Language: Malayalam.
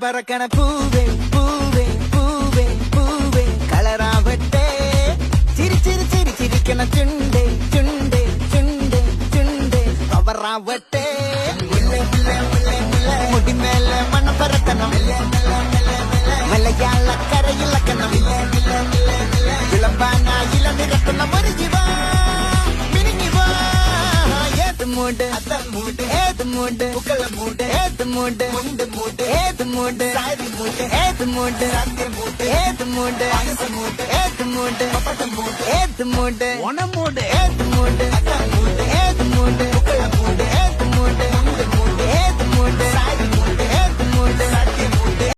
പറക്കണ പൂവേ പൂവേ പൂവേ പൂവേ കളറാവട്ടെ ചിരി ചിരി ചിരി ചിരിക്കണ ചുണ്ടേ ചുണ്ടേ ചുണ്ടേ ചുണ്ടേ പവറാവട്ടെ മുടിമേലെ മണം പറക്കണം മലയാളക്കരയിളക്കണം വിളമ്പാനായില നിരക്കുന്ന ഒരു ജീവ മിനിങ്ങിവാ ഏത് മൂട് ഏത് മൂട് ഏത് മൂട് ഏത് മൂട് ഏത് മൂട് ഏത് മൂട് ഏത് മൂട് ഏത് മൂട് ഓണമൂട് ഏത് മൂട് ഏത് മൂട് ഏത് മൂട് ഏത് മൂട്